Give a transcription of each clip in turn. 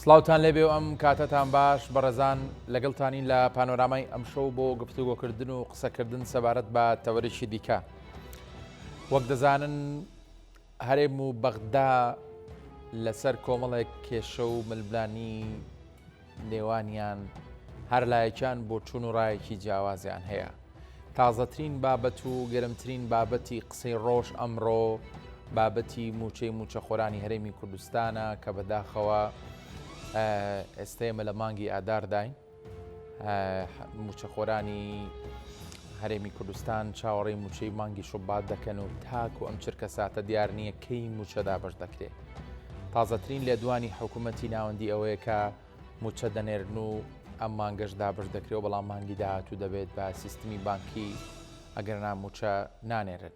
سڵاوتان لێبێ و ئەم کاتەتان باش بەڕێزان لەگەڵتانین لە پانۆرامای ئەمشەو بۆ گفتوگۆکردن و قسەکردن سەبارەت بە تەوەریشی دیکە. وەک دەزانن هەرێم و بەغدا لەسەر کۆمەڵێک کێشە و ململانی نێوانیان هەر لایەکیان بۆ چوون و ڕایەکی جیاوازیان هەیە. تازەترین بابەت و گەرمترین بابەتی قسەی ڕۆژ ئەمڕۆ بابەتی موچەی موچەخۆرانی هەرێمی کوردستانە کە بەداخەوە ئێستێمە لە مانگی ئادارداین موچەخۆرانی هەرێمی کوردستان چاوەڕێی موچەی مانگی شوبات دەکەن و تاک و ئەم چرکە ساتە دیار نییە کەی موچەدا بەش دەکرێت. تازەترین لێدوانی حکوومەتی ناوەندی ئەوەیە کە موچە دەنێرن و ئەم مانگەشدا بەش دەکرێت و بەڵام مانگی داهاتوو دەبێت بە سیستمی بانکی ئەگەر موچە نانێرن.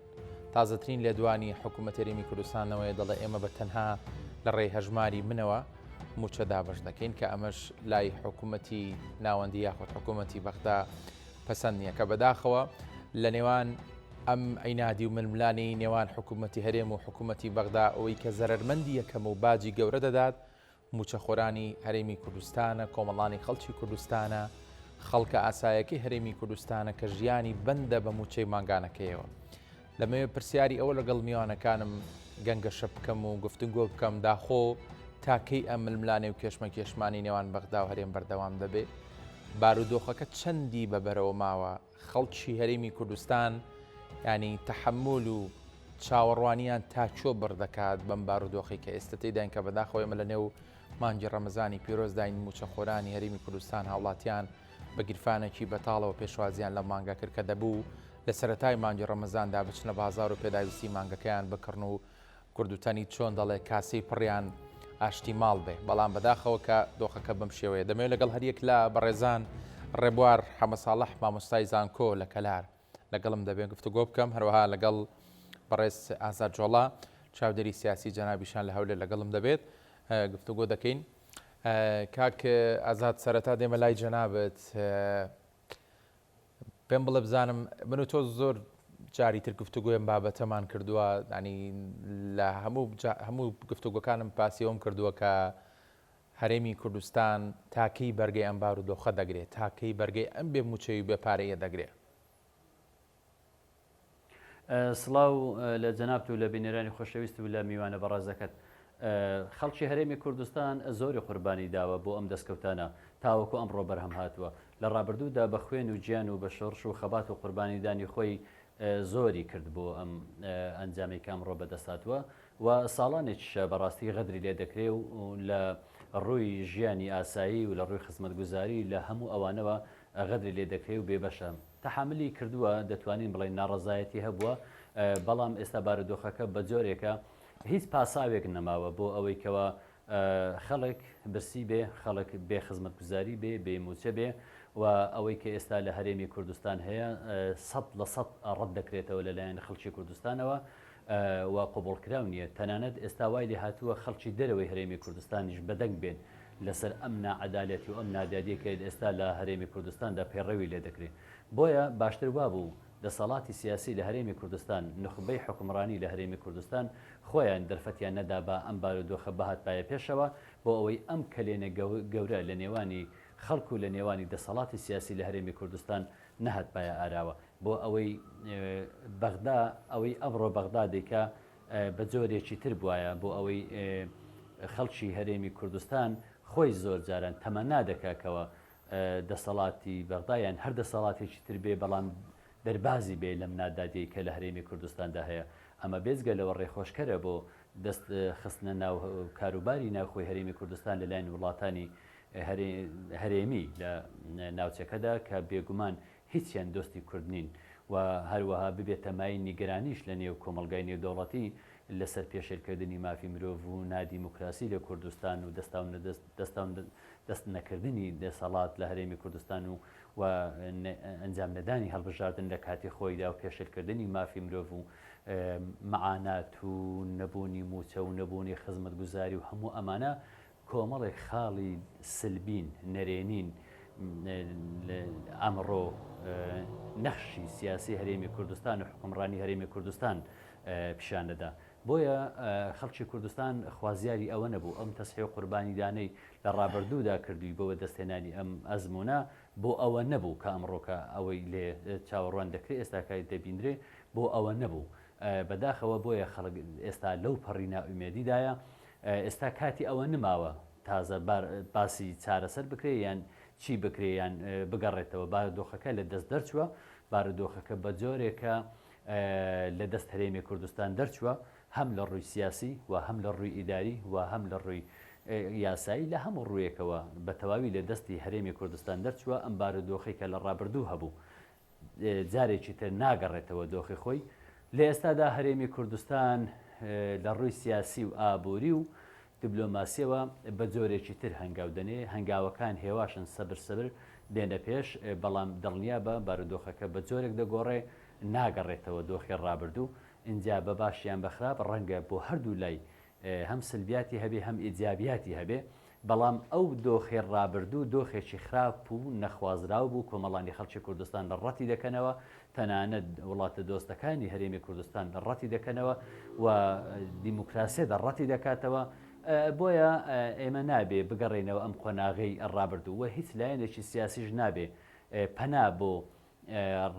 تازەترین لێدوانی حکوومەت هەرێمی کوردستانەوەی دەڵێ ئێمە بە تەنها لە ڕێی هەژماری منەوە موچەدا بەش دەکەین کە ئەمەش لای حکوومەتی ناوەندی یاخود حکوومەتی بەغدا پەسەند نییە کە بەداخەوە لە نێوان ئەم عینادی و ململانی نێوان حکوومەتی هەرێم و حکوومەتی بەغدا ئەوەی کە زەرمەندی یەکەم و باجی گەورە دەدات موچەخۆرانی هەرێمی کوردستانە، کۆمەڵانی خەڵکی کوردستانە، خەڵکە ئاسایەکەی هەرێمی کوردستانە کە ژیانی بەندە بە موچەی ماگانەکەیەوە. لەمەوێ پرسیاری ئەوە لەگەڵ میوانەکانم گەنگەشە بکەم و گفتوگۆ بکەم داخۆ تاکەی ئەم ململانێ و کێشمەکێشمانی نێوان بەغدا و هەرێم بەردەوام دەبێت. بارودۆخەکە چەندی بەبەرەوە ماوە خەڵکی هەرێمی کوردستان ینی تەحمل و چاوەڕوانیان تا چۆ بڕدەکات بەم بارودۆخی کە ئێستا تێداین کە بەداخەوە ئێمە لە نێو مانگی ڕەمەزانی پیرۆزداین موچەخۆرانی هەرێمی کوردستان هاوڵاتیان بە گیرفانێکی بەتاڵەوە پێشوازیان لە مانگە کرد کە دەبوو لە سەرەتای مانگی ڕەمەزاندا بچنە بازار و پێداویستی مانگەکەیان بکڕن و کوردوتەنی چۆن دەڵێ کاسەی پڕیان ئاشتی ماڵ بێ، بەڵام بەداخەوە کە دۆخەکە بەم شێوەیە. دەمەوێت لەگەڵ هەریەک لە بەڕێزان ڕێبوار حەمەساڵح مامۆستای زانکۆ لە کەلار لەگەڵم دەبێت گفتوگۆ بکەم، هەروەها لەگەڵ بەڕێز ئازاد جۆڵا چاودێری سیاسی جەنابیشان لە هەولێر لەگەڵم دەبێت گفتوگۆ دەکەین. کاک ئازاد سەرەتا دێمە لای جەنابەت، پێم بڵێ بزانم من و تۆ زۆر جاری تر گفتوگۆیان بابەتەمان کردووە، ینی لە هەموو گفتوگۆکانم پاسیەوەم کردووە کە هەرێمی کوردستان تاکەی بەرگەی ئەم بارودۆخە دەگرێت، تاکەی بەرگەی ئەم بێ موچەوی بێپارەیە دەگرێت. سڵاو لە جەنابت و لە بینێرانی خۆشەویست و لە میوانە بەڕێزەکەت. خەڵکی هەرێمی کوردستان زۆری قوربانی داوە بۆ ئەم دەستکەوتانە تاوەکو ئەمڕۆ بەرهەم هاتووە. لە ڕابردوودا بە خوێن و گیان و بە شۆڕش و خەبات و قوربانیدانی خۆی زۆری کرد بۆ ئەم ئەنجامی کامڕۆ بەدەستاتوە و ساڵانێکیشە بەڕاستی غەدری لێ دەکرێت و لە ڕووی ژیانی ئاسایی و لە ڕووی خزمەتگوزاری لە هەموو ئەوانەوە غەدری لێ دەکرێت و بێبەشە تەحاملی کردووە، دەتوانین بڵێن ناڕەزایەتی هەبووە، بەڵام ئێستا بارودۆخەکە بە جۆرێکە هیچ پاساوێک نەماوە بۆ ئەوەی کەوە خەڵک برسی بێ، خەڵک بێ خزمەتگوزاری بێ، بێ موچە بێ و ئەوەی کە ئێستا لە هەرێمی کوردستان هەیە 100% ڕەت دەکرێتەوە لەلایەن خەڵکی کوردستانەوە و قوبوڵکراو نییە. تەنانەت ئێستا وای لێ هاتووە خەڵکی دەرەوەی هەرێمی کوردستانیش بەدەنگ بێن لەسەر ئەم نائەدالەتی و ئەم نادادیە کە ئێستا لە هەرێمی کوردستاندا پێڕەوی لێ دەکرێت. بۆیە باشتر وابوو دەسەڵاتی سیاسی لە هەرێمی کوردستان، نخبەی حکومڕانی لە هەرێمی کوردستان خۆیان دەرفەتیان نەدا بە ئەم بارودۆخە بەهاتبایە پێشەوە بۆ ئەوەی ئەم کلێنە گەورە لە نێوانی خەڵکو و لە نێوانی دەسەڵاتی سیاسی لە هەرێمی کوردستان نەهاتبایە ئاراوە بۆ ئەوەی بەغدا ئەوەی ئەمڕۆ بەغدا دەیکا بە جۆرێکی تر بواە بۆ ئەوەی خەڵکی هەرێمی کوردستان خۆی زۆر جاران تەمەنا دەکاکەوە دەسەڵاتی بەغدایان هەر دەسەڵاتێکی تر بێ بەڵام دەربازی بێ لەم نادادی کە لە هەرێمی کوردستاندا هەیە. ئەمە بێزگە لەوە ڕێخۆشکەرە بۆ دەست خستنە ناو کاروباری ناوخۆی هەرێمی کوردستان لەلایەن وڵاتانی هەرێمی لە ناوچەکەدا کە بێگومان هیچیان دۆستی کورد نین و هەروەها ببێتە مای نیگەرانیش لە نێو کۆمەلگای نێودەوڵەتی لەسەر پێشێرکردنی مافی مرۆڤ و نادیموکراسی لە کوردستان و دەست نەکردنی دەسەڵات لە هەرێمی کوردستان و ئەنجام نەدانی هەڵبژاردن لە کاتی خۆیدا و پێشێرکردنی مافی مرۆڤ و مەعانات و نەبوونی موچە و نەبوونی خزمەتگوزاری و هەموو ئەمانە کۆمەڵێک خاڵی سلبین نەرێنین ئەمڕۆ نەخشی سیاسی هەرێمی کوردستان و حکومڕانی هەرێمی کوردستان پیشان دەدا. بۆیە خەڵکی کوردستان خوازیاری ئەوە نەبوو ئەم تەسحی و قوربانی دانەی لە ڕابردوودا کردووی بۆوە دەستێنانی ئەم ئەزمونە بۆ ئەوە نەبوو کە ئەمڕۆکە ئەوەی لێ چاوەڕوان دەکرێت ئێستاکای دەبیندرێ بۆ ئەوە نەبوو بەداخەوە بۆیە خەڵک ئێستا لەو پەڕی ناومێدیدایە ئێستا کاتی ئەوە نماوە تازە باسی چارەسەر بکرێ یان چی بکرێ یان بگەڕێتەوە بارودۆخەکە لە دەست دەرچووە بارودۆخەکە بە جۆرێکە لە دەست هەرێمی کوردستان دەرچووە هەم لە ڕووی سیاسی و هەم لە ڕووی ئیداری و هەم لە ڕووی یاسایی لە هەموو ڕوویەکەوە بە تەواوی لە دەستی هەرێمی کوردستان دەرچووە ئەم بارودۆخی کە لە ڕابردوو هەبوو جارێکی تر ناگەڕێتەوە دۆخی خۆی لە ئێستادا هەرێمی کوردستان لە ڕووی سیاسی و ئابووری و دیبلۆماسیەوە بە جۆرێکی تر هەنگاودنێ هەنگاوەکان هێواشن سەبر دێنە پێش بەڵام دڵنیا بە بارودۆخەکە بە جۆرێک دەگۆڕێ ناگەڕێتەوە دۆخی ڕابردوو اینجا بە باشیان بەخراپ ڕەنگە بۆ هەردوو لای هەم سلبیاتی هەبێ هەم ئیجابیاتی هەبێ بەڵام ئەو دۆخی ڕابردوو دۆخێکی خراپ و نەخوازراو بوو کۆمەڵانی خەڵکی کوردستان لە ڕەتی دەکەنەوە تەنانەت وڵاتە دۆستەکانی هەرێمی کوردستان لە ڕەتی دەکەنەوە و دیموکراسی لە ڕەتی دەکاتەوە بۆیە ئێمە نابێ بگەڕێنەوە ئەم قۆناغی ڕابردوو و هیچ لایەنێکی سیاسیش نابێ پەنا بۆ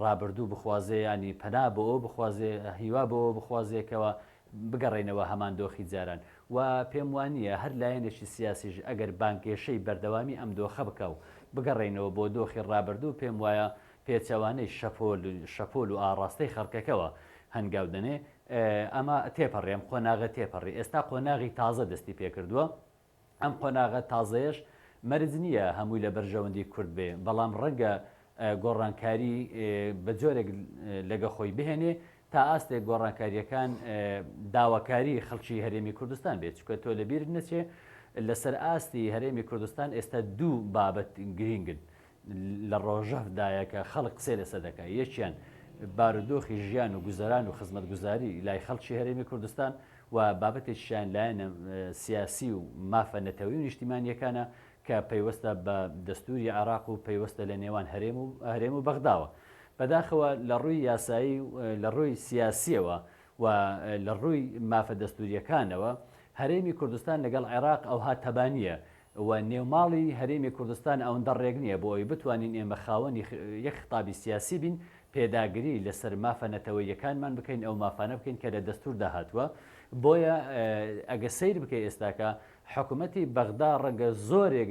ڕابردوو بخوازێ ینی پەنا بۆ ئەو بخوازێ هیوا بۆ بخوازێکەوە بگەڕێنەوە هەمان دۆخی جاران و پێم وانە هەر لایەنێکی سیاسیش ئەگەر بانکێشەی بەردەوامی ئەم دۆخە بکە و بگەڕێنەوە بۆ دۆخی ڕابردوو پێم وایە پێچەوانەی شەپۆل و ئاڕاستەی خەڵکەکەەوە هەنگاودنێ ئەمە تێپەڕێم قۆناغە تێپەڕی ئێستا قۆناغی تازە دەستی پێکردووە ئەم قۆناغە تازەیەش مەرج نییە هەمووی لە بەرژەوەندی کورد بێ بەڵام ڕەنگە گۆڕانکاری بە جۆرێک لەگە خۆی بهێنێ تا ئاستێک گۆڕانکاریەکان داواکاری خەڵکی هەرێمی کوردستان بێت چکە تۆ لەبیر نەچێ لەسەر ئاستی هەرێمی کوردستان ئێستا دوو بابەت گرنگن لە ڕۆژەفدایە کە خەڵک قسێ لەسە دەکات یەکیان بارودۆخی ژیان و گوزەران و خزمەتگوزاری لای خەڵکی هەرێمی کوردستان و بابەتێکیان لایەنە سیاسی و مافە نەتەوەی و نیشتیمانیەکانە کە پەیوەستە بە دەستوری عێراق و پەیوەستە لە نێوان هەرێم و بەغداوە بەداخەوە لە ڕووی یاسایی لە ڕووی سیاسیەوە و لە ڕووی مافە دەستوریەکانەوە هەرێمی کوردستان لەگەڵ عێراق ئەوها تەبانیە و نێوماڵی هەرێمی کوردستان ئەوەندە ڕێک نییە بۆ ئەوی بتوانین ئێمە خاوەنی یەک خطابی سیاسی بین پێداگری لەسەر مافە نەتەوەیەکانمان بکەین ئەو مافانە بکەین کە لە دەستور داهاتووە بۆیە ئەگە سیر بکەی ئێستاکە حکوومەتی بەغدا ڕەنگە زۆرێک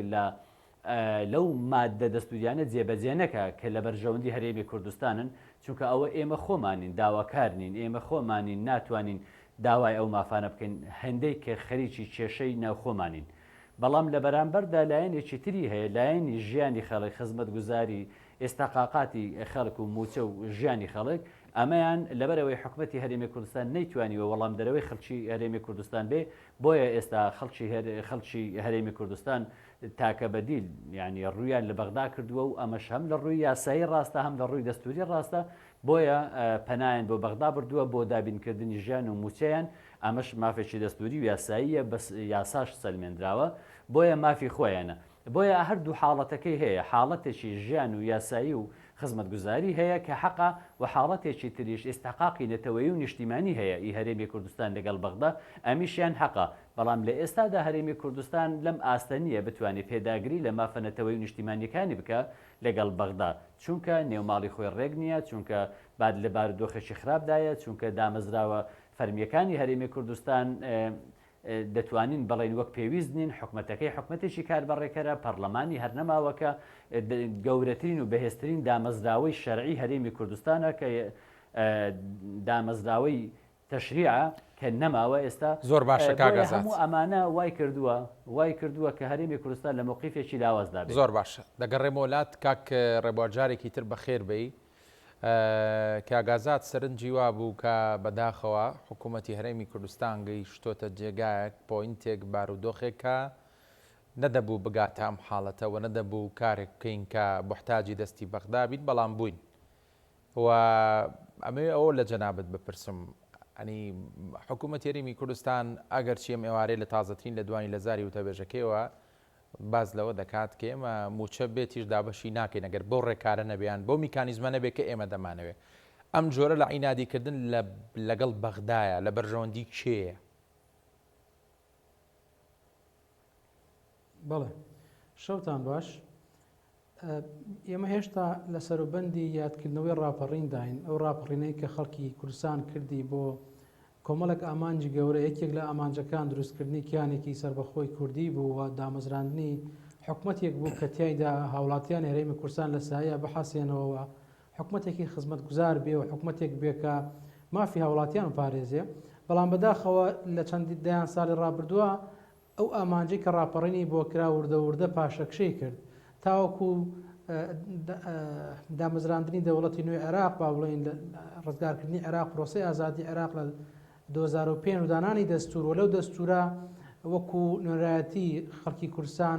لەو مادە دەستوریانە جێبەجێ نەکە کە لە بەرژەوەندی هەرێمی کوردستانن چونکە ئەوە ئێمە خۆمانین داواکار نین ئێمە خۆمانین ناتوانین داوای ئەو مافانە بکەین هەندێک کە خەریکی کێشەی ناوخۆمانین بەڵام لە بەرامبەردا لایەنێکی تری هەیە لایەنی ژیانی خەڵک خزمەتگوزاری ئێستاقاقاتی خەڵک و موچە و ژیانی خەڵک ئەمەیان لەبەرەوەی حکوومەتی هەرێمی کوردستان نەیتوانیوە وەڵام دەرەوەی خەڵکی هەرێمی کوردستان بێ بۆیە ئێستا خەڵکی هەرێمی کوردستان تاکە بەدیل ینی ڕوویان لە بەغدا کردووە و ئەمەش هەم لە ڕووی یاسایی ڕاستە هەم لە ڕووی دەستوری ڕاستە بۆیە پەنایان بۆ بەغدا بردووە بۆ دابینکردنی ژیان و موچەیان ئەمەش مافێکی دەستوری و یاساییە بەس یاساش سەلمێنراوە بۆیە مافی خۆیانە بۆیە هەردوو حاڵەتەکەی هەیە حاڵەتێکی ژیان و یاسایی و خزمەتگوزاری هەیە کە حەقا و حاڵەتێکی تریش ئێستاقاقی نەتەوەیی و نیشتیمانی هەیە ئی هەرێمی کوردستان لەگەڵ بەغدا ئەمیشیان حەقا بەڵام لە ئێستادا هەرێمی کوردستان لەم ئاستە نییە بتوانێت پێداگری لە مافە نەتەوەی و نیشتیمانیەکانی بکە لەگەڵ بەغدا چونکە نێوماڵی خۆی ڕێک نییە چونکە بعد لە بارودۆخێکی خراپدایە چونکە دامەزراوە فەرمیەکانی هەرێمی کوردستان دەتوانین بەڵێن وەک پێویست نین حکوومەتەکەی حکوومەتێکی کاربڕێکەرە پەرلەمانی هەرنەماوەکە گەورەترین و بەهێزترین دامەزراوەی شەرعی هەرێمی کوردستانە کە دامەزراوەی تەشریعە کە نەماوە ئێستا زۆر باشە کاگازات هەموو ئەمانە وای کردووە کە هەرێمی کوردستان لە موقیفێکی لاوازدا بێت زۆر باشە دەگەڕێمە وڵات کاک ڕێبوارجارێکی تر بەخێر بێی کاگازات سەرنجی وا بوو کە بەداخەوە حکوومەتی هەرێمی کوردستان گەیشتۆتە جێگایەک پۆینتێک بارودۆخێکە نەدەبوو بگاتە ئەم حاڵەتەوە نەدەبوو کارێک بکەین کە بحتاجی دەستی بەغدا بیت بەڵام بووین و ئەمێ ئەوە لە جەنابەت بپرسم ئەنی حکوومەتی هەرێمی کوردستان ئەگەر چیم ئێوارەی لە تازەترین لە دوانی لە زاری وتەبێژەکەیەوە باز لەوە دەکات کە ئێمە موچە بێتیش دابەشی ناکەین ئەگەر بۆ ڕێکارە نەبیان بۆ میکانیزمە نەبێت کە ئێمە دەمانەوێت ئەم جۆرە لە عینادیکردن لەگەڵ بەغدایە لە بەرژەوەندی کێیە؟ بەڵێ شەوتان باش. ئێمە هێشتا لە سەروبەندی یادکردنەوەی ڕاپەڕین داین، ئەو ڕاپەڕینەی کە خەڵکی کوردستان کردی بۆ کۆمەڵک ئامانجی گەورە، یەکێک لە ئامانجەکان دروستکردنی کیانێکی سربەخۆی کوردی بوو و دامەزراندنی حکوومەتێک بوو کە تیایدا هاوڵاتیان هەرێمی کوردستان لە سایە بەحاسێنەوە خزمەتێکی خزمەتگوزار بێ و حکوومەتێک بێکە مافی هاوڵاتیان و پارێزێ. بەڵام بەداخەوە لە چەندی دەیان ساڵی ڕابردووە ئەو ئامانجەی کە ڕاپەڕینی بۆ کرا وردە پاشەکشەی کرد تاوەکو دامەزراندنی دەوڵەتی نوێی عێراق با بڵێن ڕزگارکردنی عێراق پرۆسەی ئازادی عێراق لە 2005 و دانانی دەستور و لەو دەستورە وەکو نوێنەرایەتی خەڵکی کوردستان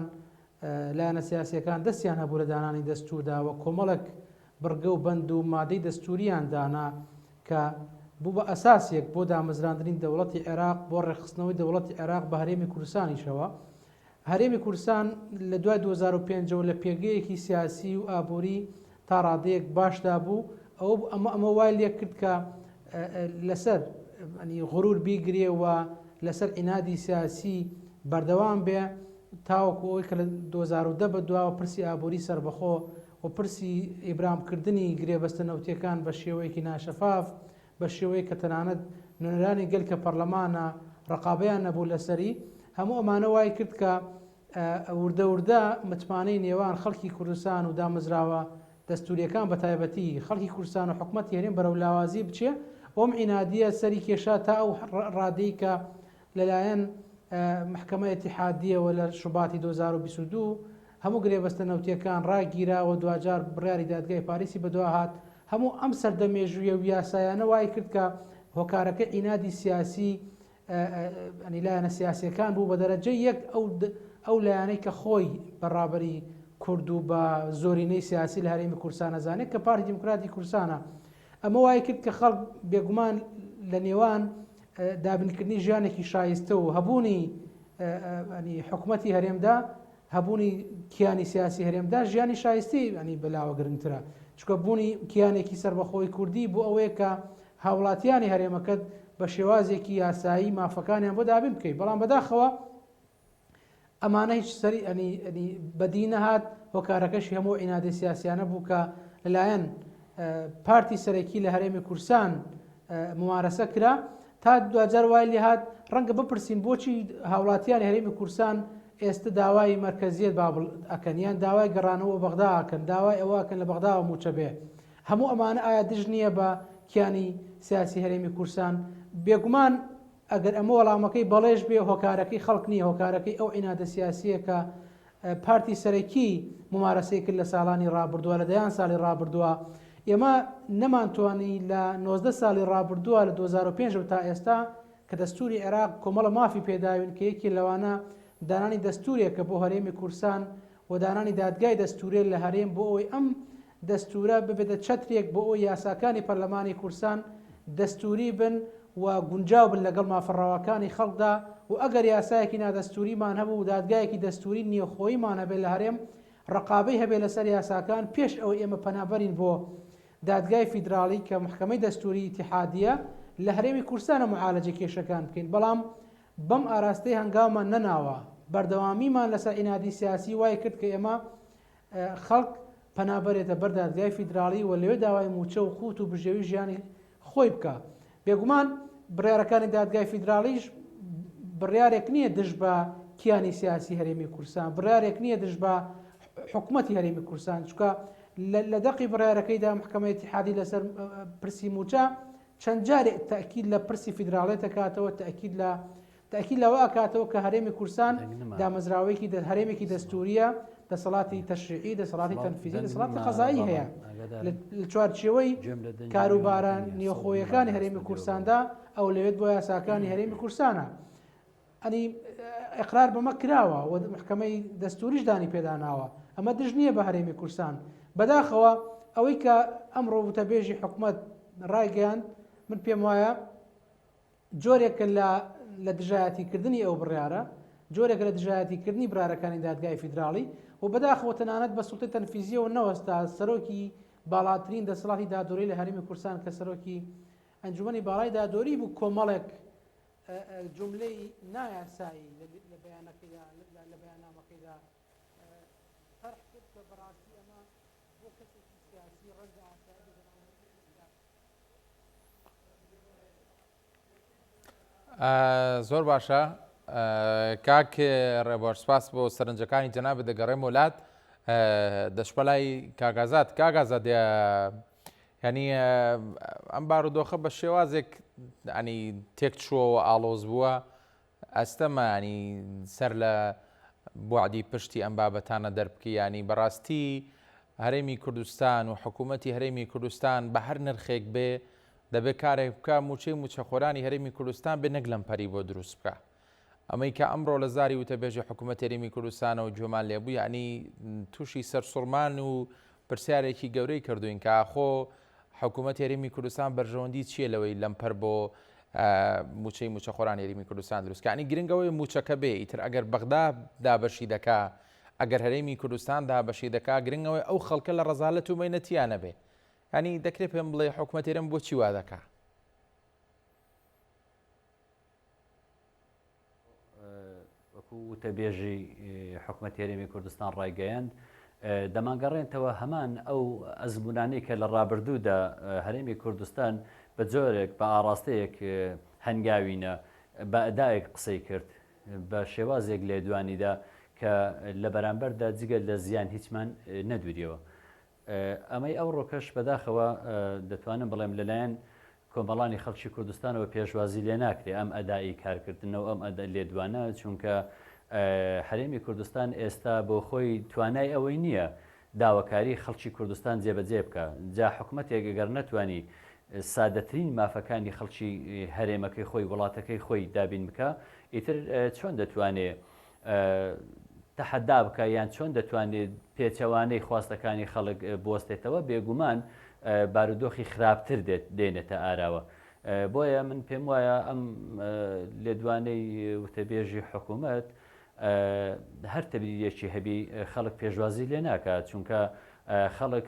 لایەنە سیاسیەکان دەستیان هەبوو لە دانانی دەستوردا و کۆمەڵک بڕگە و بەند و مادەی دەستوریان دانا کە بوو بە ئەساسێک بۆ دامەزراندنی دەوڵەتی عێراق بۆ ڕێخستنەوەی دەوڵەتی عێراق بە هەرێمی کوردستانیشەوە. هەرێمی کوردستان لە دوای 2005 لە پێگەیەکی سیاسی و ئابووری تا ڕادەیەک باشدا بوو. ئەمە وای لێ کرد کە لەسەر غرور بیگرێ و لەسەر ئینادی سیاسی بەردەوام بێ تاوەکو ئەوەی کە لە 2010 بەدواوە پرسی ئابووری سربەخۆ و پرسی ئیبرامکردنی گرێبەستە نەوتیەکان بە شێوەیەکی ناشەفاف، بە شێوەیە کە تەنانەت نوێنەرانی گەلکە پەرلەمانە ڕقابەیان نەبوو لەسەری، هەموو ئەمانە وای کرد کە وردە متمانەی نێوان خەڵکی کوردستان و دامەزراوە دەستوریەکان بە تایبەتی خەڵکی کوردستان و حکوومەتی هەرێم بەرەو لاوازی بچێ. ئەوم عینادیە سەری کێشا تا ئەو ڕادەی کە لەلایەن محکەمە ئیتیحادیەوە لە شوباتی 2022 هەموو گرێبەستە نەوتیەکان ڕاگیراوە، دوجار بڕیاری دادگای پاریسی بەدوا هات. هەموو ئەم سەردەمێژویە و یاسایانە وای کرد کە هۆکارەکە ئینادی سیاسی لایەنە سیاسیەکان بوو بە دەرەجەی یەک ئەو لایەنەی کە خۆی بەڕابەری کورد و بە زۆرینەی سیاسی لە هەرێمی کوردستان ئەزانێت کە پارتی دیموکراتی کوردستانە. ئەمە وای کرد کە خەڵک بێگومان لە نێوان دابنکردنی ژیانێکی شایستە و هەبوونی حکوومەتی هەرێمدا، هەبوونی کیانی سیاسی هەرێمدا ژیانی شایستی بەلاوە گرنگترە، چکە بوونی کیانێکی سربەخۆی کوردی بۆ ئەوەیە کە هاوڵاتیانی هەرێمەکەت بە شێوازێکی یاسایی مافەکانیان بۆ دابین بکەیت. بەڵام بەداخەوە ئەمانە هیچ سەری بەدی نەهات. هۆکارەکەشی هەموو ئینادی سیاسیانە بوو کە لەلایەن پارتی سەرەکی لە هەرێمی کوردستان ممارەسە کرا تا دوجار وای لێ هات ڕەنگە بپرسین بۆچی هاوڵاتیانی هەرێمی کوردستان ئێستا داوای مرکزیت ئەکەن یان داوای گەڕانەوە بەغدا ئەکەن، داوای ئەوەکەن لە بەغداوە موچە بێ. هەموو ئەمانە ئایا دژ نییە بە کیانی سیاسی هەرێمی کوردستان؟ بێگومان ئەگەر ئەمە وەڵامەکەی بەڵێژ بێ هۆکارەکەی خەڵک نییە، هۆکارەکەی ئەو ئینادە سیاسیە کە پارتی سەرەکی ممارەسەی کرد لە ساڵانی ڕابردووە لە دەیان ساڵی ڕابردووە. ئێمە نەمانتوانی لە 19 ساڵی ڕابردووە لە 2005 تا ئێستا کە دەستوری عێراق کۆمەڵە مافی پێداوین کە یەکی لەوانە دانانی دەستورێکە بۆ هەرێمی کوردستان و دانانی دادگای دەستورێت لە هەرێم بۆ ئەوەی ئەم دەستورە ببێتە چەترێک بۆ ئەوەی یاساکانی پەرلەمانی کوردستان دەستوری بن و گونجاو بن لەگەڵ مافەڕاوەکانی خەڵکدا. و ئەگەر یاسایەکی نادەستوریمان هەبوو و دادگایەکی دەستوری نییەخۆیمان هەبێت لە هەرێم ڕقابەی هەبێت لەسەر یاساکان پێش ئەوەی ئێمە پەنابەرین بۆ دادگای فیدراڵی کە محکەمەی دەستوری ئیتیحادیە لە هەرێمی کوردستانە معالەجە کێشەکان بکەین. بەڵام بەم ئاراستەی هەنگاومان نەناوە، بەردەوامیمان لەسەر ئینادی سیاسی وای کرد کە ئێمە خەڵک پەنابەرێتە بەر دادگای فیدراڵی و لەوێ داوای موچە و خوت و بژێوی ژیانی خۆی بکە. بێگومان بڕیارەکانی دادگای فیدراڵیش بڕیارێک نییە دژ بە کیانی سیاسی هەرێمی کوردستان، بڕیارێک نییە دژ بە حکوومەتی هەرێمی کوردستان، چکە لە دەقی بڕیارەکەیدا محکەمە ئیتیحادی لەسەر پرسی موچە چەند جارێک تەئکید لە پرسی فیدراڵێت دەکاتەوە، تەئکید لەوە ئەکاتەوە کە هەرێمی کوردستان دامەزراوەیەکی هەرێمێکی دەستوریە، دەسەڵاتی تەشریعی، دەسەڵاتی تەنفیزی، دەسەڵاتی قەزایی هەیە لە چوارچێوەی کاروبارە نێوخۆیەکانی هەرێمی کوردستاندا ئەو لەوێت بۆ یاساکانی هەرێمی کوردستانە. ئەنی ئەقرار بەمە کراوە و محکەمەی دەستوریش دانی پێداناوە. ئەمە دژ نییە بە هەرێمی کوردستان. بەداخەوە ئەوەی کە ئەمڕۆ وتەبێژی حکوومەت ڕایگەیاند من پێم وایە جۆرێکە لە دژایەتیکردنی ئەو بڕیارە، جۆرێکە لە دژایەتیکردنی برارەکانی دادگای فیدراڵی و بەداخەوە تەنانەت بە سوڵتەی تەنفیزیەوە نەوەستا سەرۆکی باڵاترین دەسەڵاتی دادۆری لە هەرێمی کوردستان کە سەرۆکی ئەنجومەنی باڵای دادۆری بوو کۆمەڵێک جملەی نایاسایی لە بەیانەکەیدا لە بەیاننامەکەیدا طرح کرد کە بەڕاستی ئەمە بۆ کەسێکی سیاسی ڕەنگە ئاسایی زۆر باشە کاک ڕێبوار سپاس بۆ سەرنجەکانی جەنابێت دەگەڕێم وڵات دەشپەلای کاگازات کاگازات ینی ئەم بارودۆخە بە شێوازێک ینی تێک چووەوە ئاڵۆز بووە ئەستەمە ینی سەر لە بوعدی پشتی ئەم بابەتانە دەربکە ینی بەڕاستی هەرێمی کوردستان و حکوومەتی هەرێمی کوردستان بە هەر نرخێک بێ دەبێت کارێک بکە موچەی موچەخۆرانی هەرێمی کوردستان بێ نەک لەم پەری بۆ دروست بکە ئەمەی کە ئەمڕۆ لە زاری وتەبێژی حکوومەت هەرێمی کوردستانەوە جۆمان لێبوو ینی تووشی سەرسوڕمان و پرسیارێکی گەورەی کردوین کە ئاخۆ حکوومەت هەرێمی کوردستان بەرژەوەندی چییە لەوەی لەم پەر بۆ موچەی موچەخۆرانی هەرێمی کوردستان دروستکانی گرنگەوەی موچەکە بێ ئیتر ئەگەر بەغدا دابەشی دەکا ئەگەر هەرێمی کوردستان دابەشی دەکا گرنگەوەی ئەو خەڵکە لە ڕەزالەت و مەینەتیانە بێ ینی دەکرێت پێم بڵێ حکوومەت هێرەم بۆچی وا دەکا وەکو وتەبێژی حکوومەت هەرێمی کوردستان ڕایگەیاند دەمانگەڕێنەوە هەمان ئەو ئەزمونانەی کە لە ڕابردوودا هەرێمی کوردستان بە جۆرێک بە ئاراستەیەک هەنگاوینە بە ئەدایەک قسەی کرد بە شێوازێک لێدوانیدا کە لە بەرامبەردا جگە لە زیان هیچمان نەدوریەوە ئەمەی ئەو ڕۆکەش بەداخەوە دەتوانم بڵێم لەلایەن کۆمەڵانی خەڵکی کوردستانەوە پێشوازی لێ ناکرێ ئەم ئەدایی کارکردنەوە ئەم لێدوانە چونکە هەرێمی کوردستان ئێستا بۆ خۆی توانای ئەوەی نییە داواکاری خەڵکی کوردستان جێبەجێ بکە جا حکوومەتێک گەر نەتوانی سادەترین مافەکانی خەڵکی هەرێمەکەی خۆی وڵاتەکەی خۆی دابین بکە ئیتر چۆن دەتوانێت تەحەدا بکە یان چۆن دەتوانێت پێچەوانەی خواستەکانی خەڵک بوەستێتەوە بێگومان بارودۆخی خراپتر دێنێتە ئاراوە بۆیە من پێم وایە ئەم لێدوانەی وتەبێژی حکوومەت هەر تەبیریەکی هەبی خەڵک پێشوازی لێ ناکات چونکە خەڵک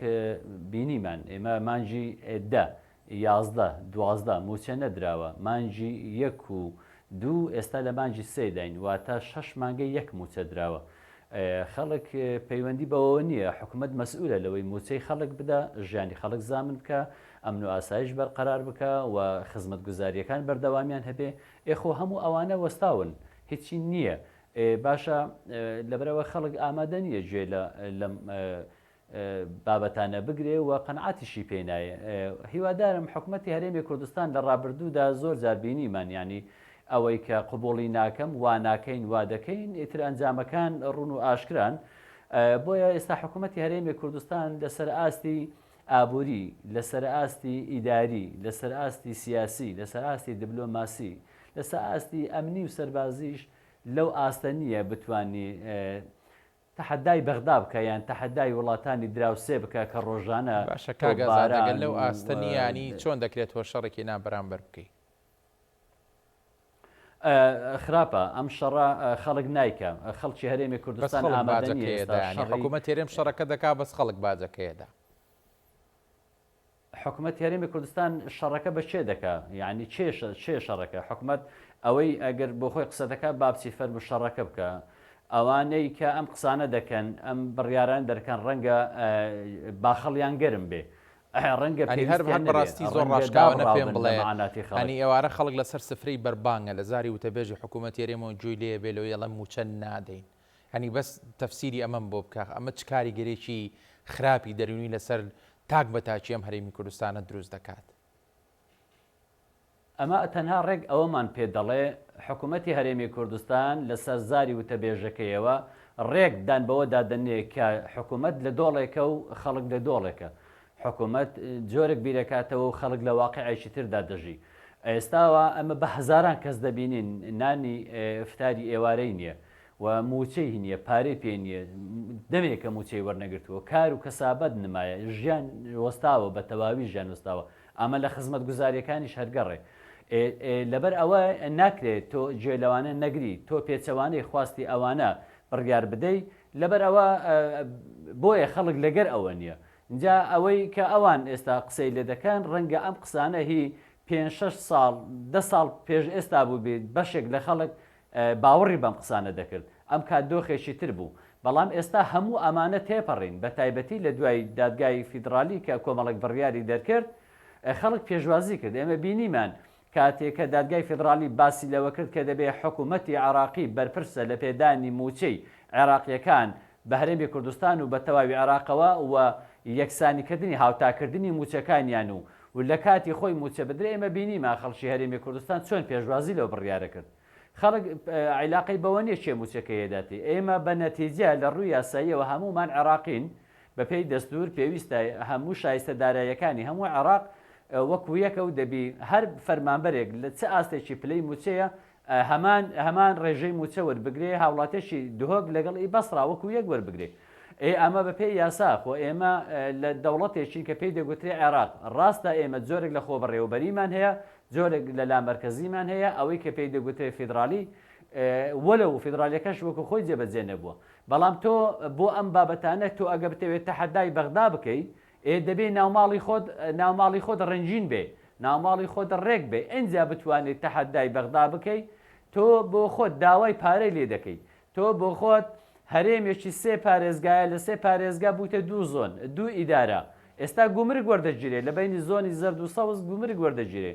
بینیمان ئێمە مانجی دا 11 موچە نەدراوە مانجی 1 و 2 ئێستا لە مانجی 3 داین واتە 6 مانگەی 1 موچە دراوە خەڵک پەیوەندی بەوە نییە حکوومەت مەسئولە لەوەی موچەی خەڵک بدە ژیانی خەڵک زامن بکە ئەمن و ئاسایش بەرقەرار بکە و خزمەت گوزاریەکان بەردەوامیان هەبێ ئێخۆ هەموو ئەوانە وەستاون هیچی نییە باشە لەبەرەوە خەڵک ئامادە نییە گوێ لەم بابەتانە بگرێ و قەنعاتیشی پێنایە هیوادارم حکوومەتی هەرێمی کوردستان لە ڕابردوودا زۆر جار بینیمان ینی ئەوەی کە قبوڵی ناکەم وا ناکەین وا دەکەین ئیتر ئەنجامەکان ڕوون و ئاشکران بۆیە ئێستا حکوومەتی هەرێمی کوردستان لەسەر ئاستی ئابووری لەسەر ئاستی ئیداری لەسەر ئاستی سیاسی لەسەر ئاستی دیبلۆماسی لەسەر ئاستی ئەمنی و سەربازیش لەو ئاستە نییە بتوانی تەحەدای بەغدا بکە یان تەحەدای وڵاتانی دراوسێ بکە کە ڕۆژانە باشە کاگەزادەگەل لەو ئاستە نیانی چۆن دەکرێت هۆ شەڕێکی نابەرامبەر بکەیت خراپە ئەم شەڕە خەڵک نایکە خەڵکی هەرێمی کوردستان ئامادە نیە حکوومەت هێرێم شەڕەکە دەکا بەس خەڵک باجەکەیەدا حکوومەت هەرێمی کوردستان شەڕەکە بە چێ دەکا یعنی چێ شەڕەکە حکوومەت ئەوەی ئەگەر بۆ خۆی قسە دەکا بابچی فەرمو شەڕەکە بکە ئەوانەی کە ئەم قسانە دەکەن ئەم بڕیاران دەکەن ڕەنگە باخەڵیان گەرم بێ ڕەنگە هەر بەڕاستی زۆر ڕاشکاوە پێم بڵێ ئەنی ئێوارە خەڵک لەسەر سفرەی بەربانگە لە زاری وتەبێژی حکوومەت هێرێمەوە جووی لێ بێلەوە یەڵە موچەند نادەین هەنی بەس تەفسیری ئەمەم بۆ بکە ئەمە چ کاریگەرێکی خراپی دەرونی لەسەر تاک بە تاچی ئەم هەرێمی کوردستانە دروست دەکات ئەمە تەنها ڕێک ئەوەمان پێ دەڵێ حکوومەتی هەرێمی کوردستان لەسەر زاری وتەبێژەکەیەوە ڕێک دان بەوە دادەنێ کە حکوومەت لە دۆڵێکە و خەڵک لە دۆڵێکە حکوومەت جۆرێک بیرەکاتەوە و خەڵک لە واقعیشی تردا دەژی ئێستاوە ئەمە بە هەزاران کەس دەبینین نانی فتاری ئێوارەی نییە و موچەی نییە پارەی پێ نییە دەمێکە موچەی وەرنەگرتووە کار و کەسابەت نمایە ژیان وەستاوە بە تەواوی ژیان وەستاوە ئەمە لە خزمەت گوزاریەکانیش هەرگەڕێ لەبەر ئەوە ناکرێت تۆ گوێلەوانە نەگری تۆ پێچەوانەی خواستی ئەوانە بڕیار بدەی لەبەر ئەوە بۆیە خەڵک لەگەر ئەوە نییە اینجا ئەوەی کە ئەوان ئێستا قسەی لێ دەکەن ڕەنگە ئەم قسانە هی 5-6 ساڵ 10 ساڵ پێش ئێستا بوو بێت بەشێک لە خەڵک باوەڕی بەم قسانە دەکرد ئەم کات دۆخێکی تر بوو بەڵام ئێستا هەموو ئەمانە تێپەڕین بە تایبەتی لە دوای دادگای فیدرالی کە کۆمەڵک بڕیاری دەرکرد خەڵک پێشوازی کرد ئێمە بینیمان کاتێک کە دادگای فیدرالی باسی لەوە کرد کە دەبێت حکوومەتی عراقی بەرپرسە لە پێدانی موچەی عێراقیەکان بە هەرێمی کوردستان و بە تەواوی عێراقەوە و یەکسانیکردنی هاوتاکردنی موچەکانیان و لە کاتی خۆی موچە بدرێ ئێمە بینیمان خەڵکی هەرێمی کوردستان چۆن پێشوازی لەو بڕیارە کرد خەڵک عیلاقی بەوە نیە چێ موچەکە هێداتی ئێمە بە نەتیجە لە ڕووی یاساییەوە هەمومان عێراقین بە پێی دەستور پێویستە هەموو شایستە داراییەکانی هەموو عێراق وەکو یەکە و دەبی هەر فەرمانبەرێک لە چه ئاستێکی پلەی موچەیە هەمان ڕێژەی موچە وەربگرێ هاوڵاتێکی دهۆک لەگەڵ ئی بەسرا وەکو یەک وەربگرێ ئەمە بە پێی یاسا خۆ ئێمە لە دەوڵەتێکی کە پێی دەگوترێ عێراق ڕاستە ئێمە جۆرێک لە خۆبەڕێوەبەریمان هەیە جۆرێک لە لامەرکەزیمان هەیە ئەوەی کە پێی دەگوترێ فیدرالی وەلو فیدرالیەکەش وەکو خۆی جێبەجێ نەبووە بەڵام تۆ بۆ ئەم بابەتانە تۆ ئەگە بتەوێت تەحەدای بەغدا بکەیت دەبێ ناوماڵی خۆت ڕنجین بێ ناوماڵی خۆت ڕێک بێ ئەنجا بتوانێت تەحەدای بەغدا بکەیت تۆ بۆ خۆت داوای پارەی لێ دەکەیت تۆ بۆ خۆت هەرێمێکی سێ پارێزگایە لە سێ پارێزگا بووتە دوو زۆن دوو ئیدارە ئێستا گومرگ وەردەگیرێ لە بینی زۆنی زەرد و سەوز گومرگ وەردەگیرێ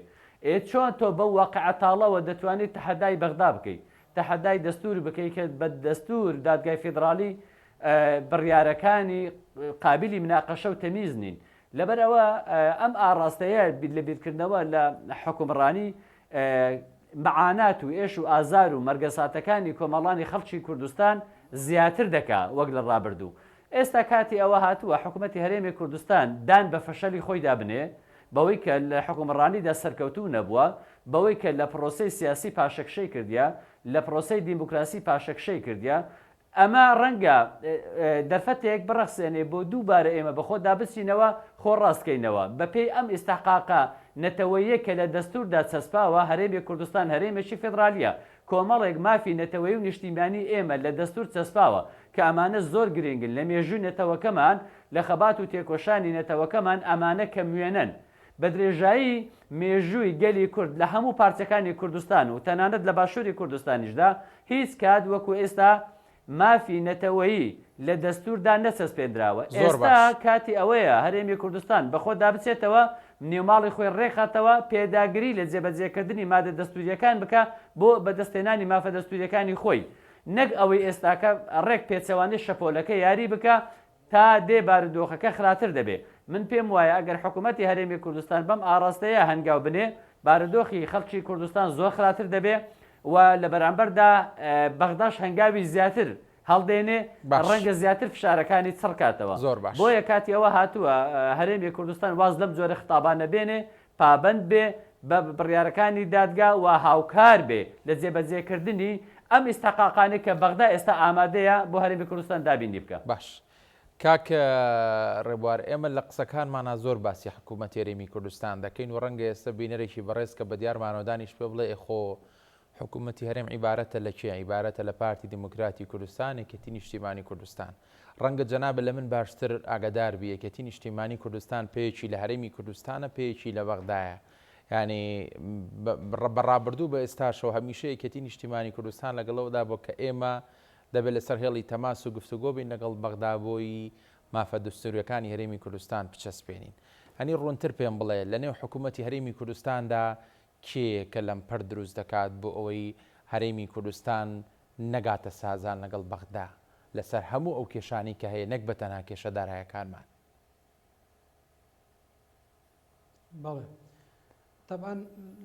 چۆن تۆ بە واقعەتاڵەوە دەتوانێت تەحەدای بەغدا بکەیت تەحەدای دەستور بکەیت کە بە دەستور دادگای فیدرالی بڕیارەکانی قابلی مناقەشە و تەمیز نین لەبەرەوە ئەم ئاڕاستەیە لە بیرکردنەوە لە حکومڕانی مەعانات و ئێش و ئازار و مەرگەساتەکانی کۆمەڵانی خەڵکی کوردستان زیاتر دەکا وەک لە ڕابردوو ئێستا کاتی ئەوە هاتووە حکوومەتی هەرێمی کوردستان دان بە فەشەلی خۆی دابنێ بەوەی کە لە حکومڕانیدا سەرکەوتوو نەبووە بەوەی کە لە پرۆسەی سیاسی پاشەکشەی کردیا لە پرۆسەی دیموکراسی پاشەکشەی کردیا ئەمە ڕەنگە دەرفەتێک بڕەخسێنێ بۆ دووبارە ئێمە بە خۆدا بچینەوە خۆ ڕاستکەینەوە بەپێی ئەم ئیستحقاقە نەتەوەیە کە لە دەستوردا چەسپاوە هەرێمی کوردستان هەرێمێکی فێدرالیە کۆمەڵێک مافی نەتەوەی و نیشتیمانی ئێمە لە دەستور چەسپاوە کە ئەمانە زۆر گرنگن لە مێژووی نەتەوەکەمان لە خەبات و تێکۆشانی نەتەوەکەمان ئەمانە کە موێنن بە درێژایی مێژووی گەلی کورد لە هەموو پارچەکانی کوردستان و تەنانەت لە باشووری کوردستانیشدا هیچ کات وەکو ئێستا مافی نەتەوەیی لە دەستوردا نەچەسپێنراوە ئێستا کاتی ئەوەیە هەرێمی کوردستان بەخۆدا بچێتەوە نێوماڵی خۆی ڕێخاتەوە پێداگری لە جێبەجێکردنی مادە دەستوریەکان بکە بۆ بەدەستێنانی مافە دەستوریەکانی خۆی نەک ئەوەی ئێستاکە ڕێک پێچەوانی شەپۆلەکە یاری بکە تا دێ بارودۆخەکە خراتر دەبێ من پێم وایە ئەگەر حکوومەتی هەرێمی کوردستان بەم ئاڕاستەیە هەنگاو بنێ بارودۆخی خەڵکی کوردستان زۆر خراتر دەبێ و لە بەرامبەردا بەغداش هەنگاوی زیاتر هەڵدێنێ ڕەنگە زیاتر فشارەکانی چڕکاتەوە بۆیە کاتی ئەوە هاتووە هەرێمی کوردستان واز لەم جۆرە خطابانە بێنێ پابند بێ بە بڕیارەکانی دادگا و هاوکار بێ لە جێبەجێکردنی ئەم ئیستحقاقانەی کە بەغدا ئێستا ئامادەیە بۆ هەرێمی کوردستان دابینی بکە باش کاکە ڕێبوار ئێمە لە قسەکانمانە زۆر باسی حکوومەت هەرێمی کوردستان دەکەین و ڕەنگە ئێستا بینەرێکی بەڕێز کە بە دیارمانەوەدانیش پێ بڵێ خۆ حکوومەتی هەرێم عیبارەتە لە چی عیبارەتە لە پارتی دیموکراتی کوردستان یەکێتی نیشتیمانی کوردستان ڕەنگە جەنابە لە من باشتر ئاگادار بی یەکێتی نیشتیمانی کوردستان پێیەکی لە هەرێمی کوردستانە پێیەکی لە بەغدایە ینی بەڕابردوو بە ئێستاشەوە هەمیشە یەکێتی نیشتیمانی کوردستان لەگەڵەوەدا بۆ کە ئێمە دەبێت لەسەر هێڵی تەماس و گفتوگۆ بین لەگەڵ بەغدا بۆی مافە دەستوریەکانی هەرێمی کوردستان بچەسپێنین هەنی ڕوونتر پێم بڵێ لە نێو حکوومەتی هەرێمی کوردستاندا کێ کە لەم پەر دروست دەکات بۆ ئەوەی هەرێمی کوردستان نەگاتە سازان لەگەڵ بەغدا لەسەر هەموو ئەو کێشانی کە هەیە نەک بەتەنها کێشە دارایەکانمان بەڵێ تەبعاً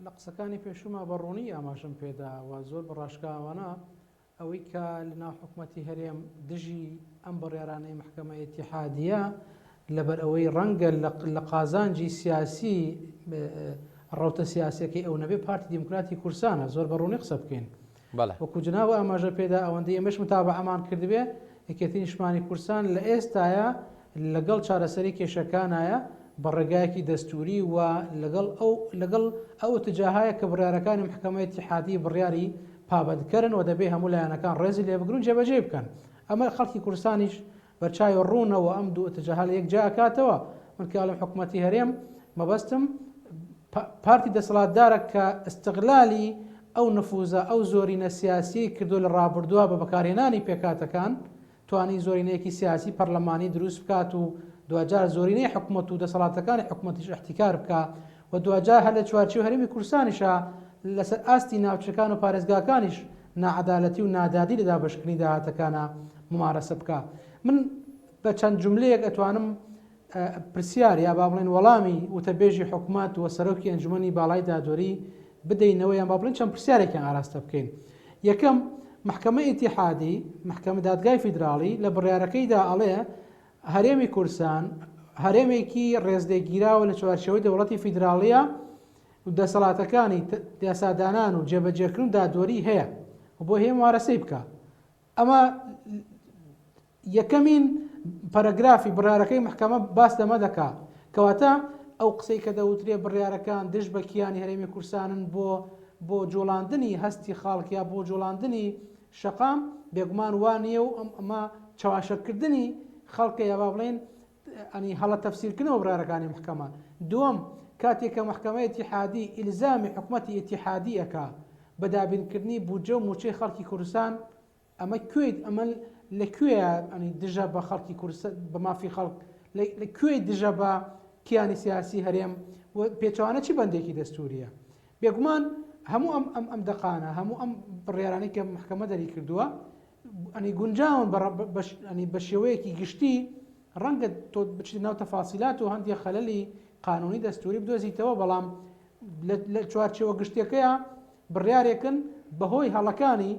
لە قسەکانی پێشوما بەڕوونی ئاماژەم پێدا و زۆر بەڕاشکاوانە ئەوەی کە لەناو حکوومەتی هەرێم دژی ئەم بڕیارانەی محکەمە ئیتیحادیە لەبەر ئەوەی ڕەنگە لە قازانجی سیاسی ڕەوتە سیاسەکەی ئەو نەبێ پارتی دیموکراتی کورسانە زۆر بەڕوونی قسە بکەین وەکو جناو ئاماژە پێدا ئەوەندەی ئەمەش متابە ئەمان کردبێ یەکێتی نیشتیمانی کورسان لە ئێستاە لەگەڵ چارەسەری کێشەکانایە بە ڕێگایەکی دەستوری و لەگەڵ ئەو تجاهایە کە بڕیارەکانی محکەمە ئیتیحادی بڕیاری پابندکردن و دەبێ هەموو لایەنەکان ڕێزی لێ بگرن جێبەجێ بکەن ئەمە خەڵکی کوردستانیش بەرچاوی ڕوونەوە ئەم دوو ئەتجاها لە یەکجا ئەکاتەوە. من کاڵم حکوومەتی هەرێم مەبەستم پارتی دەسەڵاتدارە کە استقلالی ئەو نفوزە ئەو زۆرینە سیاسی کردو لە ڕابردووە بە بەکارهێنانی پێکاتەکان توانی زۆرینەیەکی سیاسی پەرلەمانی دروست بکات و دوجار زۆرینەی حکوومەت و دەسەڵاتەکانی حکوومەتیش احتیکار بکە و دوجار هەر لە چوارچێ هەرێمی کوردستانیشە لەسەر ئاستی ناوچەکان و پارێزگاکانیش نەعەدالەتی و نادادی لە دابەشکردنی داهاتەکانە ممارەسە بکە. من بە چەند جملەیەک ئەتوانم پرسیار یا با بڵێن وەڵامی وتەبێژی حکوومەت و سەرۆکی ئەنجومەنی باڵای دادوەری بدەینەوە یان با بڵێن چەند پرسیارێکیان ئاراستە بکەین. یەکەم، محکەمەی ئیتیحادی، محکەمە دادگای فیدراڵی لە بڕیارەکەیدا ئەڵێ هەرێمی کوردستان هەرێمێکی ڕێزلێگیراوە لە چوارچێوەی دەوڵەتی فیدراڵیە و دەسەڵاتەکانی یاسادانان و جێبەجێکردن دادوەری هەیە و بۆ هەیە ممارەسەی بکە. ئەمە یەکەمین پەرەگرافی بڕیارەکەی محکەمە باس دەمە دەکا کەواتە ئەو قسەی کە دەوترێ بڕیارەکان دژ بە کیانی هەرێمی کوردستانن بۆ جۆڵاندنی هەستی خاڵکیا بۆ جۆڵاندنی شەقام بێگومان وانیە و ئەمە چاواشەکردنی خەڵکە یا با بڵێن ئەنی هەڵە تەفسیرکردنەوە بڕیارەکانی محکەمە. دووەم، کاتێک کە محکەمەی ئیتیحادی ئیلزامی حکوومەتی ئیتیحادی ئەکا بە دابینکردنی بودجە و موچەی خەڵکی کوردستان، ئەمە کوێیت ئەمە لەکوێیە ئەنی دژە بە خەڵکی کوردستان بە مافی خەڵک لەکوێی دژە بە کیانی سیاسی هەرێم و پێچوانە چی بەندێکی دەستوریە؟ بێگومان هەموو ئەم دەقانە هەموو ئەم بڕیارانەی کە محکەمە دەری کردووە ئەنی گونجاون بە شێوەیەکی گشتی ڕەنگە تۆ بچیت ناو تەفاسیلات و هەندێک خەلەلی قانونی دەستوری بدۆزیتەوە، بەڵام لە چوارچێوە گشتەکەیە بڕیارێکن بەهۆی هەڵەکانی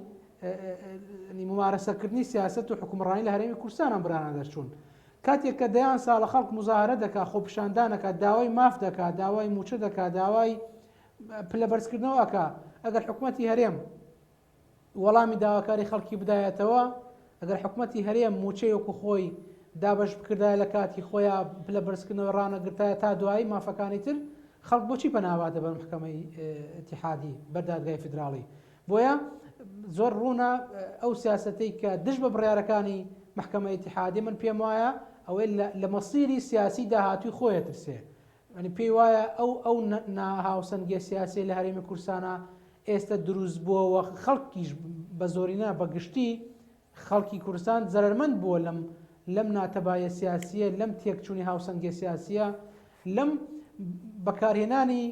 ممارەسەکردنی سیاست و حکومڕانی لە هەرێمی کوردستان ئەم بڕیارانە دەرچوون. کاتێک کە دەیان ساڵە خەڵک مزاهرە دەکات، خۆپیشاندانەکە، داوای ماف دەکات، داوای موچە دەکات، داوای پلەبەرزکردنەوە ئەکا، ئەگەر حکوومەتی هەرێم وەڵامی داواکاری خەڵکی بدایەتەوە، ئەگەر حکوومەتی هەرێم موچەی وەکو خۆی دابش بکردایە لە کاتی خۆیان پلەبەرزکردنەوە ڕانەگرتایە تا دوایی مافەکانی تر، خەڵک بۆچی پەناوادە بە محکەمەی ئیتیحادی بەردادگای فیدراڵی؟ بۆیە زۆر ڕوونە ئەو سیاسەتەی کە دژ بە بڕیارەکانی محکەمەی ئیتیحادی من پێم وایە ئەوەی لە مەسیری سیاسی داهاتووی خۆیە ترسێ. ئەنی پێی وایە ئەو ناهاوسەنگیە سیاسی لە هەرێمی کوردستانە ئێستا دروست بووەوە خەڵکیش بە زۆرینە بەگشتی خەڵکی کوردستان زەرمەند بووە لەم ناتەبایە سیاسیە، لەم تێکچوونی هاوسەنگیە سیاسیە، لەم بەکارهێنانی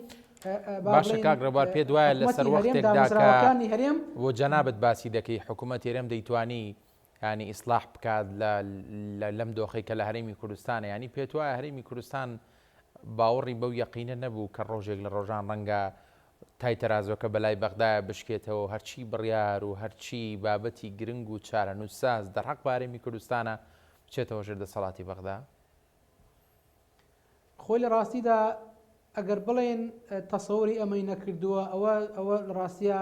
باشە کاکڕێبوار پێ دوایە لەسەر وەختێکداکانی هەرێم بۆ جەنابەت باسی دەکەی حکوومەت هێرێم دەیتوانی ینی ئیسلاح بکات لەم دۆخەی کە لە هەرێمی کوردستانە، ینی پێت وایە هەرێمی کوردستان باوەڕی بەو یەقینە نەبوو کە ڕۆژێک لە ڕۆژان ڕەنگە تای تەرازۆکە بەلای بەغدایە بشکێتەوە، هەرچی بڕیار و هەرچی بابەتی گرنگ و چارەنووساز دەرحەق بە هەرێمی کوردستانە بچێتەوە ژێر دەسەڵاتی بەغدا؟ خۆی لە ڕاستیدا ئەگەر بڵێن تەسەوری ئەمەی نەکردووە ئەوە ڕاستیە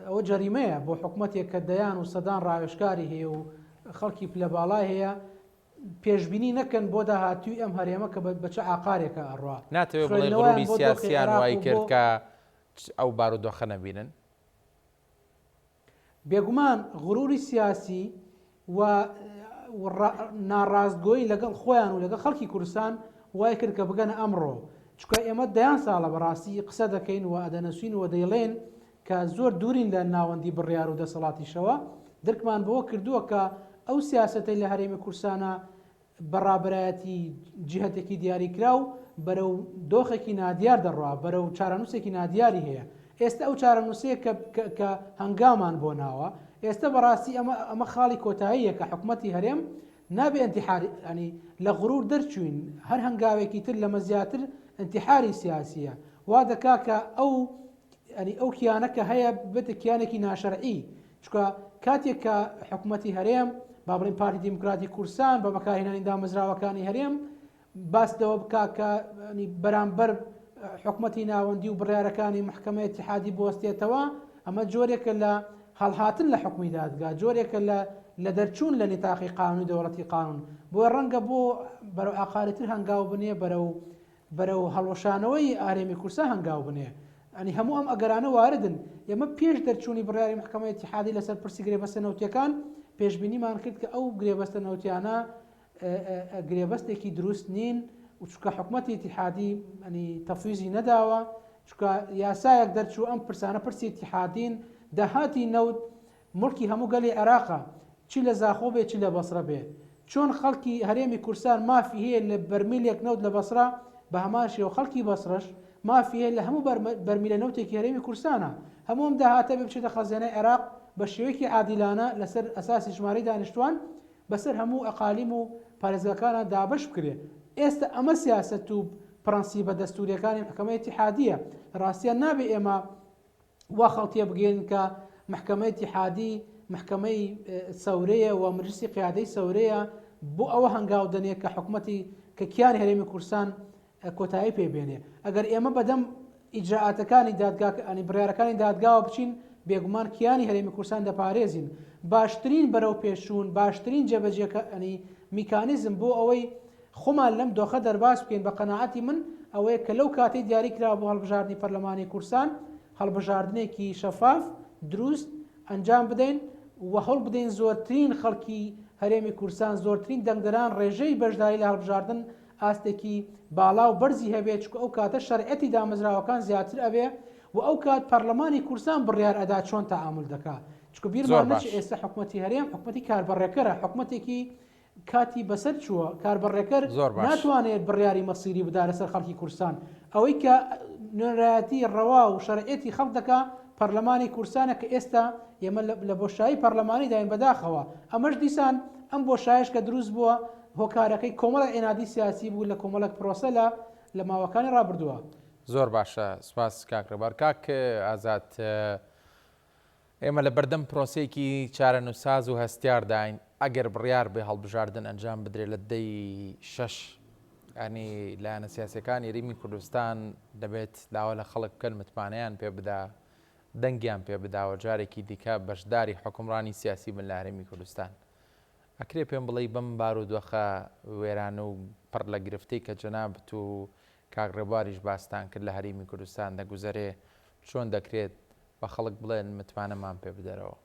ئەوە جەریمەیە بۆ حکوومەتێک کە دەیان و سەدان ڕاوێژکاری هەیە و خەڵکی پلە باڵای هەیە پێشبینی نەکەن بۆ داهاتووی ئەم هەرێمە کە بە چه عقارێکە ئەڕوا. ناتەوێت بڵێ غڕوری سیاسیان وای کرد کە ئەو بارودۆخە نەبینن؟ بێگومان غڕوری سیاسی و ناڕاستگۆی لەگەڵ خۆیان و لەگەڵ خەڵکی کوردستان وای کرد کە بگەنە ئەمڕۆ، چکە ئێمە دەیان ساڵە بەڕاستی قسە دەکەین و ئەدەنەسوین و دەیڵێن کە زۆر دوورین لە ناوەندی بڕیار و دەسەڵاتیشەوە، دەرکمان بەوە کردووە کە ئەو سیاسەتەی لە هەرێمی کوردستانە بەڕابرایەتی جیهەتێکی دیاریکرا و بەرەو دۆخێکی نادیار دەڕوا، بەرەو چارەنووسێکی نادیاری هەیە. ئێستا ئەو چارەنووسەیە کە هەنگامان بۆ ناوە، ئێستا بەڕاستی ئەمە خاڵی کۆتاییە کە حکوومەتی هەرێم نابێ ئەنتیحاری ینی لە غڕور دەرچوین، هەر هەنگاوێکی تر لەمە زیاتر ئەنتیحاری سیاسیە، وا دەکا کە ئەو کیانە کە هەیە بێتە کیانێکی ناشەرعی، چکە کاتێک کە حکوومەتی هەرێم با بڵێن پارتی دیموکراتی کوردستان بە بەکارهێنانی دامەزراوەکانی هەرێم باستەوە بکا کە بەرامبەر حکوومەتی ناوەندی و بڕیارەکانی محکەمەی ئیتیحادی بوەستێتەوە، ئەمە جۆرێکە لە هەڵهاتن لە حکومی دادگا، جۆرێکە لە دەرچوون لە نیتاقی قانونی دەوڵەتی قانون، بۆ ڕەنگە بۆ بەرەو ئاقارەتر هەنگاو بنێ، بەرەو هەڵوەشانەوەی هەرێمی کوردستان هەنگاو بنێ. ئەنی هەموو ئەم ئەگەرانە واردن. ئێمە پێش دەرچوونی بڕیاری محکەمەی ئیتیحادی لەسەر پرسیگرێ بەسەر نەوتیەکان پێشبینیمان کرد کە ئەو گرێبەستە نەوتیانە گرێبەستێکی دروست نین و چکە حکوومەتی ئیتیحادی ئەنی تەفویزی نەداوە چکە یاسایەک دەرچوو ئەم پرسانە پرسی ئیتیحادین داهاتی نەوت مڵکی هەموو گەلی عێراقا چی لە زاخۆ بێ چی لە بەسرە بێ چۆن خەڵکی هەرێمی کورسان مافی هەیە لە بەرمیلێک نەوت لە بەسرا بە هەمان شێوە خەڵکی بەسرەش مافی هەیە لە هەموو بەرمیلە نەوتێکی هەرێمی کورسانە هەمووم داهاتە بێ بچێتە خەزانەی عێراق بە شێوەیەکی عادیلانە لەسەر ئەساسی ژمارەی دانیشتوان بەسەر هەموو ئەقالیم و پارێزگاکانە دابش بکرێ ئێستا ئەمە سیاسەت و پرەنسیبە دەستوریەکانی محکەمەی ئیتیحادیە ڕاستیان نابێ ئێمە وا خەڵتیە بگەین کە محکەمەی ئیتیحادی محکەمەی سەورەیە و مجلسی قیادەی سەورەیە بۆ ئەوە هەنگاودنێ کە حکوومەتی کە کیانی هەرێمی کورسان کۆتایی پێبێنێ ئەگەر ئێمە بەدەم ئیجراعاتەکانی دادگاکانی بڕیارەکانی دادگاوە بچین بێگومان کیانی هەرێمی کورسان دەپارێزین باشترین بەرەو پێشوون باشترین جێبەجێکەنی میکانیزم بۆ ئەوەی خۆمان لەم دۆخە دەرباز بکەین بە قەناعەتی من ئەوەیە کە لەو کاتەی دیاری کرا بۆ هەڵبژاردننی پەرلەمانی کورسان هەڵبژاردنێکی شەفاف دروست ئەنجام بدەین و هەڵ بدەین زۆرترین خەڵکی هەرێمی کورسان زۆرترین دەنگدەران ڕێژەی بەشداری لە هەڵبژاردن ئاستێکی باڵا و بەرزی هەبێت چکە ئەو کاتە شەرعەتی دامەزراوەکان زیاتر ئەبێ و ئەو کات پەرلەمانی کورسان بڕیار ئەدا چۆن تەعامل دەکات چکە بیرمان نەچێ ئێستا حکوومەتی هەرێم حکوومەتی کاربڕێکەرە حکوومەتێکی کاتی بەسەر چووە کاربڕێکەر ناتوانێت بڕیاری مەسیری بدات لەسەر خەڵکی کورسان ئەوەی کە نوێنەرایەتی ڕەوا و شەرعەتی خەڵک دەکات پەرلەمانی کورسانە کە ئێستا ئێمە لە بۆشایی پەرلەمانی داین بەداخەوە ئەمەش دیسان ئەم بۆشایش کە دروست بووە هۆکارەکەی کۆمەڵە ئێنادی سیاسی بوو لە کۆمەڵک پرۆسە لە ماوەکانی ڕابردووە. زۆر باشە سوپاس کاکڕێبار کاک ئازاد ئێمە لە بەردەم پرۆسەیەکی چارەنووساز و هەستیارداین ئەگەر بڕیار بێ هەڵبژاردن ئەنجام بدرێت لە دەی 6 ینی لایەنە سیاسەکانی ریمی کوردستان دەبێت لاوە لە خەڵک بکەن متمانەیان پێ بدا دەنگیان پێ بداوە جارێکی دیکە بەشداری حکومڕانی سیاسی من لە هەرێمی کوردستان ئەکرێ پێم بڵێ بەم بارودۆخە وێرانە و پڕ لە گرفتەی کە جەنابەت و کاکڕێبواریش باستان کرد لە هەرێمی کوردستان دەگوزارێ چۆن دەکرێت بە خەڵک بڵێن متمانەمان پێ بدەرەوە.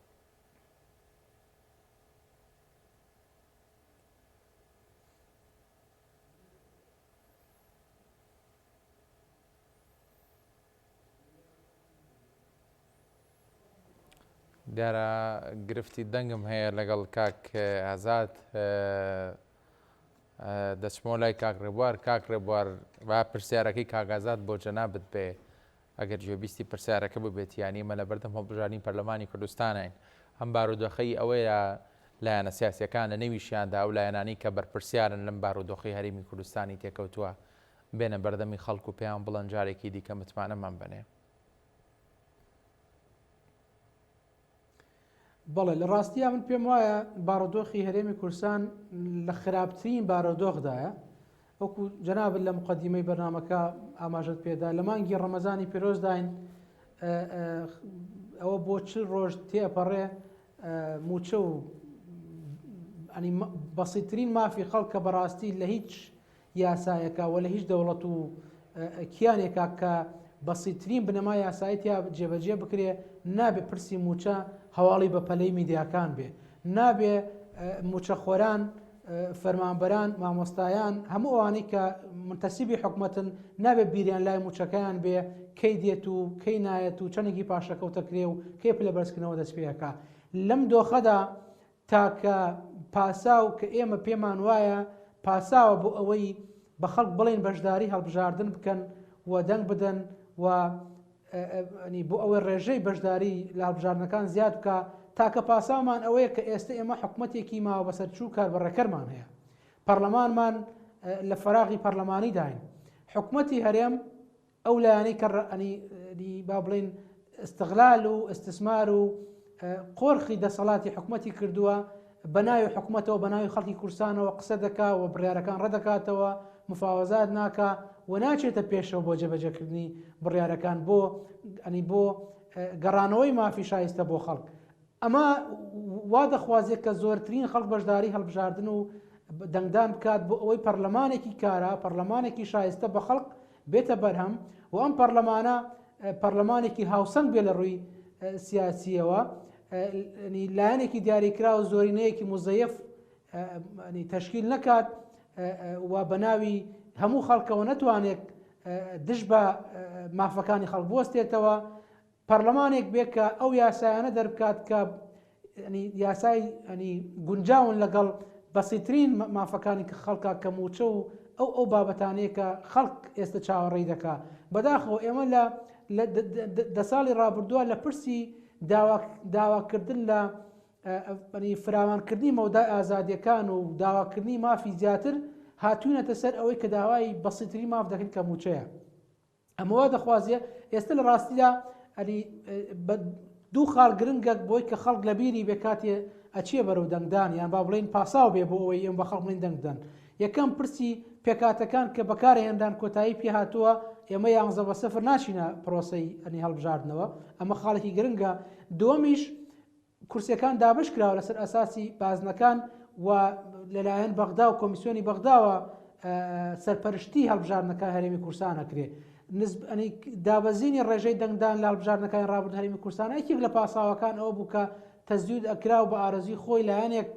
دیارە گرفتی دەنگم هەیە لەگەڵ کاک ئازاد دەچمەوە لای کاکڕێبوار با پرسیارەکەی کاگازات بۆ جەنابەت بێ ئەگەر گوێبیستی پرسیارەکە ببێت یانیمە لە بەردەم هەڵبژاردننی پەرلەمانی کوردستانین هەم بارودۆخەی ئەوەیە لایەنە سیاسیەکان لە نێویشیاندا و لایەنانی کە بەرپرسیارن لەم بارودۆخی هەرێمی کوردستانی تێکەوتووە بێنە بەردەمی خەڵکو و پێیان بڵەن جارێکی دیکە متمانەمان بنێ. بەڵێ لە ڕاستیە من پێم وایە بارودۆخی هەرێمی کورسان لە خراپترین بارودۆخدایە وەکو جەنابەت لە مقدیمەی بەرنامەکە ئاماژەت پێدا لە مانگی ڕەمەزانی پیرۆزداین ئەوە بۆ چ ڕۆژ تێپەڕێ موچە و بەسیترین مافی خەڵک کە بەڕاستی لە هیچ یاسایەکە و لە هیچ دەوڵەت و کیانێکە کە بەسیترین بنەما یاساییتیا جێبەجێ بکرێ نابێ پرسی موچە هەواڵی بە پەلەی میدیاکان بێ نابێ موچەخۆران فەرمانبەران مامۆستایان هەموو ئەوانەی کە منتەسیبی حکوومەتن نابێ بیریان لای موچەکەیان بێ کەی دێت و کەی نایەت و چەندێکی پاشەکەوتەکرێ و کێ لە بەرزکردنەوە دەست پێەکە لەم دۆخەدا تاکە پاساو کە ئێمە پێمان وایە پاساوە بۆ ئەوەی بە خەڵک بڵێن بەشداری هەڵبژاردن بکەن و دەنگ بدەن و بۆ ئەوەی ڕێژەی بەشداری لە هەڵبژاردنەکان زیاد بکە تاکە پاساومان ئەوەیە کە ئێستا ئێمە حکوومەتێکی ماوە بەسەرچوو کاربڕێکەرمان هەیە پەرلەمانمان لە فەراغی پەرلەمانی داین حکوومەتی هەرێم ئەو لایەنەی کە با بڵێن استغلال و استثمار و قۆرخی دەسەڵاتی حکوومەتی کردووە بەناوی حکوومەتەوە بەناوی خەڵکی کورسانەوە قسە دەکا و بڕیارەکان ڕەدەکاتەوە مفاوەزات ناکە و ناچێتە پێشەوە بۆ جێبەجێکردنی بڕیارەکان بۆ گەڕانەوەی مافی شایستە بۆ خەڵک ئەمە وا دەخوازێت کە زۆرترین خەڵک بەشداری هەڵبژاردن و دەنگدان بکات بۆ ئەوەی پەرلەمانێکی کارە پەرلەمانێکی شایستە بە خەڵک بێتە بەرهەم و ئەم پەرلەمانە پەرلەمانێکی هاوسەنگ بێ لە ڕووی سیاسیەوە لایەنێکی دیاریکرا و زۆرینەیەکی مزەیف تەشکیل نەکات و بە ناوی هەموو خەڵکەوە نەتوانێت دش بە مافەکانی خەڵک بوەستێتەوە پەرلەمانێک بێت کە ئەو یاسایانە دەربکات کە یاسای گونجاون لەگەڵ بەسیترین مافەکانی خەڵکا کە موچە و ئەو بابەتانەیە کە خەڵک ئێستا چاوەڕێی دەکا بەداخەوە ئێمە لە 10 ساڵی ڕابردووە لە پرسی داواکردن لە فراوانکردنی مەودای ئازادیەکان و داواکردنی مافی زیاتر هاتوونەتە سەر ئەوەی کە داوای بەسیتری ماف دەکەن کە موچەیە ئەمەوە دەخوازیە ئێستا لە ڕاستیدا دوو خاڵ گرنگە بۆی کە خەڵک لە بیری بێکاتێ ئەچیە بەرەو دەنگدان یان با بڵین پاساو بێ بۆ ئەوەی ئێم بە خەڵک بڵین دەنگدان یەکەم پرسی پێکاتەکان کە بەکارە هێندان کۆتایی پێ هاتووە ئێمە 11 ناچینە پرۆسەی هەڵبژاردنەوە ئەمە خاڵێکی گرنگە دووەمیش کورسەکان دابش کراوە لەسەر ئەساسی بازنەکان و لەلایەن بەغدا و کۆمیسیۆنی بەغداوە سەرپەرشتی هەڵبژاردنەکە هەرێمی کورسان ئەکرێ دابەزینی ڕێژەی دەنگدان لە هەڵبژاردنەکان ڕابرد هەرێمی کورسان یەکێک لە پاساوەکان ئەوە بوو کە تەزوید ئەکرا و بە ئارەزوی خۆی لایەنێک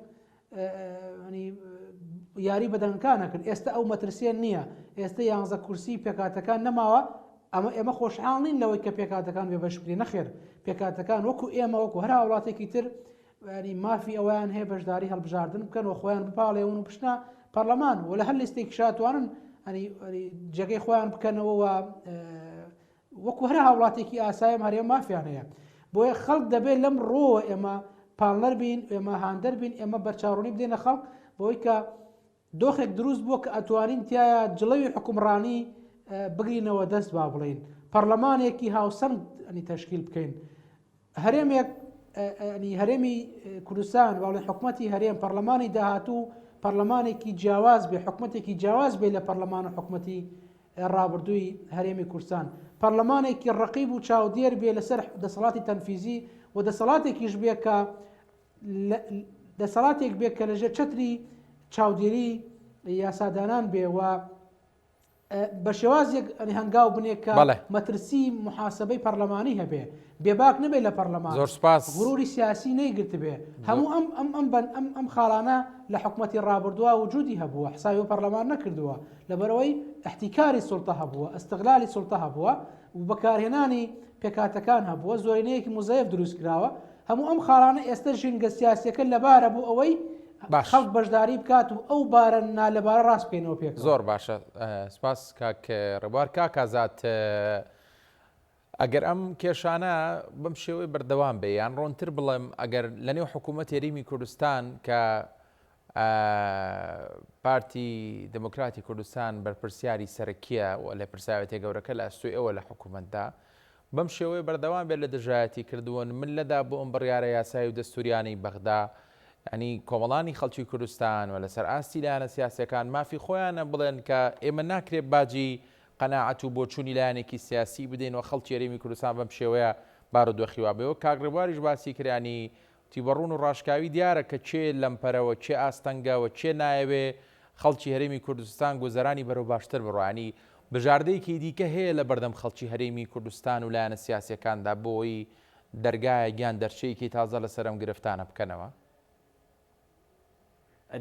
یاری بەدەنگەکانە کرد ئێستا ئەو مەترسیان نییە ئێستا 11 کورسی پێکاتەکان نەماوە ئێمە خۆشحاڵ نین لەوەی کە پێکاتەکان بێ بەشکری نەخێر پێکاتەکان وەکو ئێمە وەکو هەر وڵاتێکی تر مافی ئەویان هەیە بەشداری هەڵبژاردن بکەن و خۆیان بپاڵێون و پشتنا پەرلەمان و لە هەر لیستێکی شاتوانن جێگەی خۆیان بکەنەوە و وەکو هەر وڵاتێکی ئاسایم هەرێ مافیان هەیە بۆیە خەڵک دەبێت لەم ڕۆوە ئێمە پاڵنەر بین ئێمە هاندەر بین ئێمە بەرچاوڕوونی بدێنە خەڵک بۆی کە دۆخێک دروست بووە کە ئەتوانین تایە جڵەوی حکومڕانی بگرینەوە دەست با بڵین پەرلەمانێکی هاوسەنگ تەشکیل بکەین هەرێمێک هەرێمی کوردستان باڵێن حکوومەتی هەرێم پەرلەمانی داهاتوو پەرلەمانێکی جیاواز بێ حکوومەتێکی جیاواز بێ لە پەرلەمان و حکوومەتی ڕابردووی هەرێمی کوردستان پەرلەمانێکی ڕقیب و چاودێر بێ لەسەر دەسەڵاتی تەنفیزی و دەسەڵاتێکیش بێ کە دەسەڵاتێک بێت کە لەژێر چەتری چاودێری یاسادانان بێ و بە شێوازێک هەنگاو بنێ کە مەترسی محاسبەی پەرلەمانی هەبێ بێباک نەبێت لە پەرلەمان زۆر سپاس غروری سیاسی نەیگرت بێ هەموو ئەم خاڵانە لە حکوومەتی ڕابردووە وجودی هەبووە حسابی و پەرلەمان نەکردووە لەبەرەوەی احتیکاری سوڵتە هەبووە ئەستغلالی سوڵتە هەبووە و بەکارهێنانی پێکاتەکان هەبووە زۆرینەیەکی مزەیف دروست کراوە هەموو ئەم خاڵانە ئێستا ژینگە سیاسیەکە لەبارە بوو ئەوەی خەڵک بەشداری بکات و ئەو بارە نالەبارە ڕاست بکەینەوە پێک زۆر باشە سپاس کاک ڕێبوار کاک ئازاد ئەگەر ئەم کێشانە بەم شێوەی بەردەوام بێ یان ڕۆنتر بڵێم ئەگەر لە نێو حکوومەتی هەرێمی کوردستان کە پارتی دموکراتی کوردستان بەرپرسیاری سەرەکیە و لە پرساوێتی گەورەکە لە ئەستوی ئەوە لە حکوومەتدا بەم شێوەی بەردەوام بێت لە دژایەتی کردوون من لەدا بۆ ئەم بڕیارە یاسایی و دەستوریانی بەغدا ینی کۆمەڵانی خەڵکی کوردستان و لەسەر ئاستی لایەنە سیاسەکان مافی خۆیانە بڵێن کە ئێمە ناکرێت باجی قەناعەت و بۆچوونی لایەنێکی سیاسی بدەین و خەڵکی هەرێمی کوردستان بەم شێوەیە بارودۆخیوا بێەوە کاک ڕێبواریش باسی کرانی تیبەڕون و ڕاشکاوی دیارە کە چێ لەمپەرەوە چێ ئاستەنگەوە چێ نایەوێ خەڵکی هەرێمی کوردستان گوزەرانی بەرەو باشتر بڕوانی بژاردەیەکی دیکە هەیە لە بەردەم خەڵکی هەرێمی کوردستان و لایەنە سیاسەکاندا بۆی دەرگایە گیان دەرچەیەکی تازە لەسەر ئەم گرفتانە بکەنەوە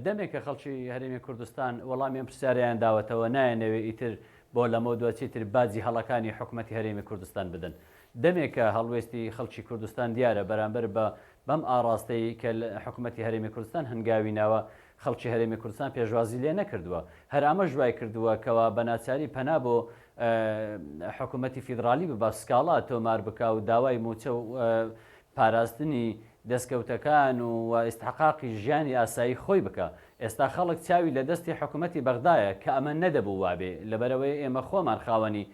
دەمێک کە خەڵکی هەرێمی کوردستان وەڵامیان پرسیاریان داوەتەوە نایەنەوێ ئیتر بۆ لەمە دوچیتر بازی هەڵەکانی حکوومەتی هەرێمی کوردستان بدەن دەمێکە هەڵوێستی خەڵکی کوردستان دیارە بەرامبەر بە بەم ئاراستەی کە حکوومەتی هەرێمی کوردستان هەنگاوی ناوە خەڵکی هەرێمی کوردستان پێشوازی لێ نەکردووە هەر ئەمە ژوای کردووە کەوا بە ناچاری پەنا بۆ حکوومەتی فیدراالی بە سکاڵا تۆمار بکە و داوای موچە و پاراستنی دەستکەوتەکان و ئیستحقاقی ژیانی ئاسایی خۆی بکە ئێستا خەڵک چاوی لە دەستی حکوومەتی بەغدایە کە ئەمە نەدەبوو وابێ لەبەرەوەی ئێمە خۆمان خاوەنی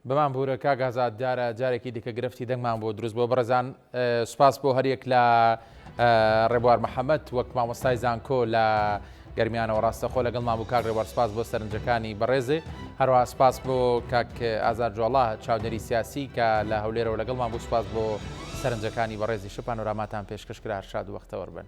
بەمان بورە کاک ئازاد جارێکی دیکە گرفتی دەنگمان بۆ دروست بۆ بەڕێزان سوپاس بۆ هەریەک لە ڕێبوار محەممەد وەک مامۆستای زانکۆ لە گەرمیانەوە ڕاستەخۆ لەگەڵمان بوو کاک ڕێبوار سپاس بۆ سەرنجەکانی بەڕێزێ هەروە سپاس بۆ کاک ئازاد جوڵا چاودێری سیاسی کە لە هەولێرەوە لەگەڵمان بوو سپاس بۆ سەرنجەکانی بەڕێزی شپان و ڕاماتان پێشکەشکرا شاد و وەختەوەربن.